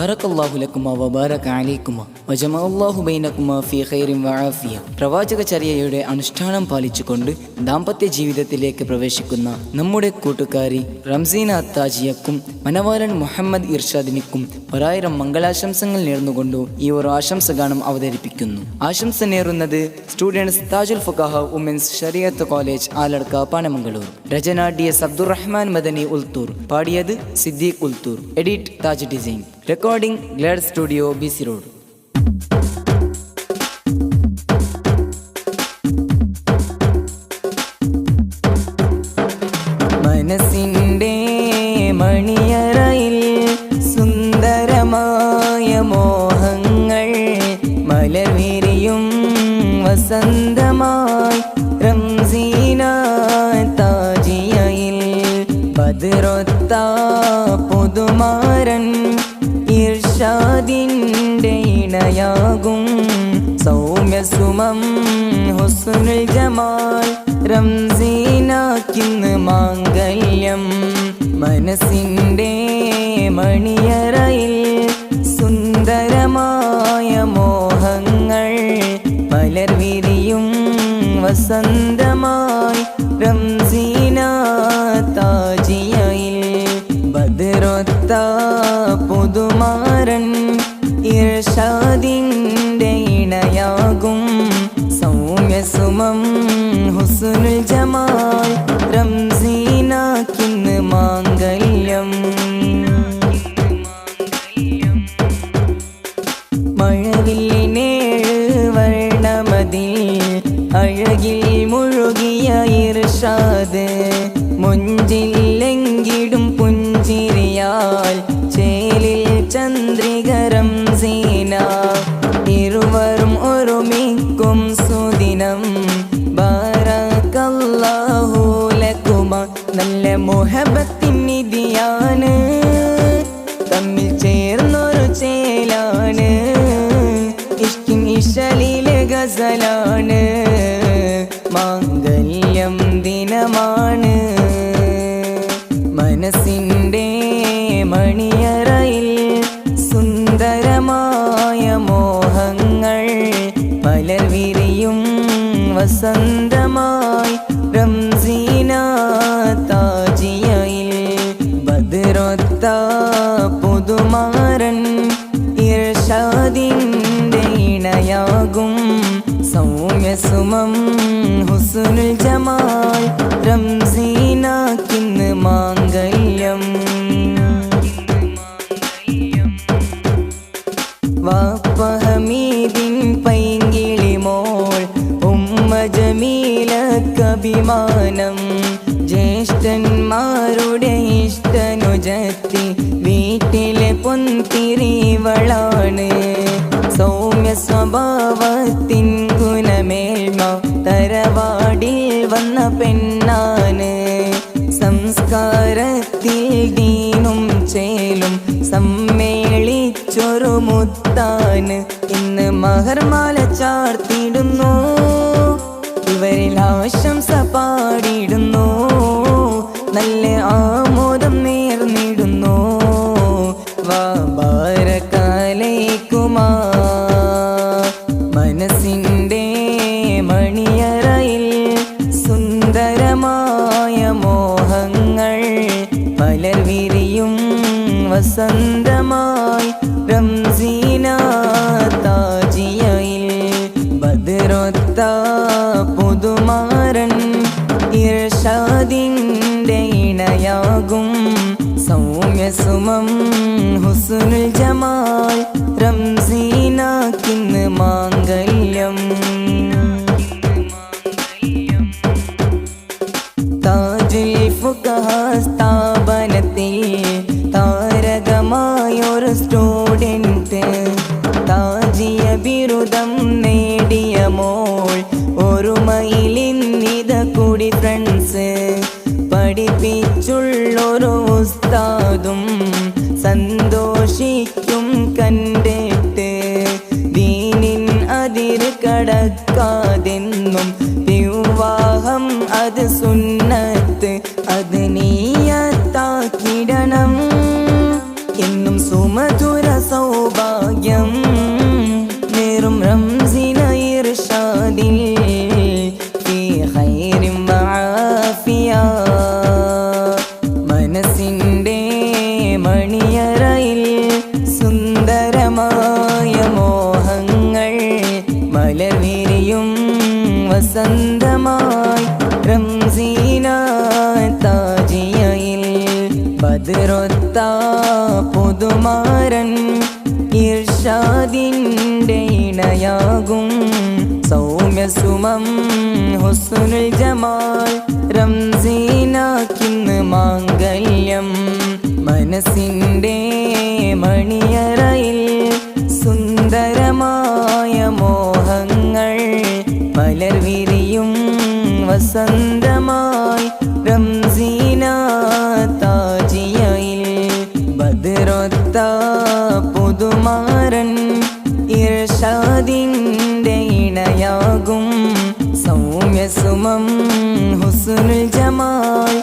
ബാറകല്ലാഹു ലക്കുമാ വബാറക അലൈക്കുമാ വജമഅല്ലാഹു ബൈനകുമാ ഫീ ഖൈറിൻ വആഫിയ. പ്രവാചകചര്യയുടെ അനുഷ്ഠാനം പാലിച്ചുകൊണ്ട് ദാമ്പത്യ ജീവിതത്തിലേക്ക് പ്രവേശിക്കുന്ന നമ്മുടെ കൂട്ടുകാരി റംസീന അത്താജിയക്കും മനവാലൻ മുഹമ്മദ് ഇർഷാദിനിക്കും ഒരായിരം മംഗളാശംസകൾ നേർന്നുകൊണ്ടു ഈ ഒരു ആശംസഗാനം അവതരിപ്പിക്കുന്നു. ആശംസ നേരുന്നത് students Tajul Fuqaha women's Shariat college Alarkka Panamangalur. രചന DS അബ്ദുറഹ്മാൻ മദനി ഉൽത്തൂർ. പാടിയത് Siddique Ulthoor. Edit Taj design. Recording Glad studio BC road. മനസ്സിൻ്റെ മണിയറയിൽ സുന്ദരമായ മോഹങ്ങൾ മലർവിരിയും വസന്തമായി റംസീന താജിയയിൽ ബദ്റൊത്ത പുതുമാരൻ ഇർഷാദിൻ്റെ ഇണയാകും സൗമ്യസുമം ഹുസ്നുൽ ജമാൽ റംസീനക്കിന്ന് മാംഗല്യം. മനസ്സിൻ്റെ മണിയറയിൽ സുന്ദരമായ മോഹങ്ങൾ മലർവിരിയും വസന്തമായി റംസീന താജിയയിൽ ബദ്റൊത്ത പുതുമാരൻ ഇർഷാദിൻ്റെ ഇണയാകും സൗമ്യസുമം ഹുസ്നുൽ ജമാൽ റംസീനക്കിന്ന് മാംഗല്യം. മഴവില്ലിനേഴ് വർണ്ണമതിൽ അഴകിൽ മുഴുകിയ ഇർഷാദ് മുഞ്ചില്ലെങ്കിടും പുഞ്ചിരിയാൽ ചേലിൽ ചന്ദ്രിക റംസീന. ഇരുവരും ഒരുമിക്കും സുദിനം ബാറകല്ലാഹു ലക്കുമാ. നല്ല മുഹബത്തിൻ നിധിയാണ് തമ്മിൽ ചേർന്നൊരു ചേലാണ്. ഇഷ്കിൻ ഇശലിലെ ഗസലാണ് മാംഗല്യം ദിനമാണ്. മനസ്സിൻ്റെ മണിയറയിൽ സുന്ദരമായ മോഹങ്ങൾ മലർവിരിയും വസന്തമായി റംസീന താജിയയിൽ ബദ്റൊത്ത പുതുമാരൻ ഇർഷാദിൻ്റെ ഇണയാകും സൗമ്യസുമം ഹുസ്നുൽ ജമാൽ റംസീനക്കിന്ന് മാംഗല്യം. വാപ്പ ഹമീദിൻ പൈങ്കിളി മോൾ ഉമ്മ ജമീലക്കഭിമാനം. ജ്യേഷ്ഠന്മാരുടെ ഇഷ്ടനുജത്തി വീട്ടിലെ പൊൻതിരിവളാണ്. സൗമ്യ സ്വഭാവത്തിൻ ഗുണമേൽമ തറവാടിൽ വന്ന പെണ്ണാണ്. സംസ്കാരത്തിൽ ദീനും ചേലും സമ്മേളിച്ചൊരു മുത്താണ്. ഇന്ന് മഹർമാല ചാർത്തിടുന്നു, ഇവരിൽ ആശംസ പാടിയിടുന്നു, നല്ല ആമോദം നേർന്നിടുന്നു. വബാറകലൈക്കുമാ. മനസ്സിൻ്റെ മണിയറയിൽ സുന്ദരമായ മോഹങ്ങൾ മലർവിരിയും വസന്തമായി റംസീന താജിയയിൽ ബദ്റൊത്ത പുതുമാരൻ ഇർഷാദിൻ്റെ ഇണയാകും സൗമ്യസുമം ഹുസ്നുൽ ജമാൽ റംസീനക്കിന്ന് മാംഗല്യം. താജുൽ ഫുഖാഹ സ്ഥാപനത്തിൽ താരകമായൊരു സ്റ്റുഡൻറ്റ്. താജിയ ബിരുദം നേടിയ മോൾ ഒരുമയിലിന്നിത കൂടി ഫ്രണ്ട്സ്. പഠിപ്പിച്ചുള്ളൊരു ഉസ്താദും സന്തോഷിക്കും കണ്ടിട്ട്. ദീനിൻ അതിര് കടക്കാതെന്നും വിവാഹം അത് സുന്നത്ത്, അത് നീയത്താക്കിടണം എന്നും സുമധുര സൗ മനസ്സിൻ്റെ മണിയറയിൽ സുന്ദരമായ മോഹങ്ങൾ മലർവിരിയും വസന്തമായി റംസീന താജിയയിൽ ബദ്രൊത്ത പുതുമാരൻ ഇർഷാദിൻ്റെ ഇണയാകും സൗമ്യസുമം ഹുസ്നുൽ ജമാൽ റംസീനാക്കിന്ന് മാംഗല്യം മനസ്സിൻ്റെ മണിയറയിൽ സുന്ദരമായ മോഹങ്ങൾ മലർവിരിയും വസന്തമായി റംസീന താജിയയിൽ ബദ്രൊത്ത പുതുമാരൻ ഇർഷാദിൻ്റെ ഇണയാകും സൗമ്യസുമം ഹുസ്നുൽ ജമാൽ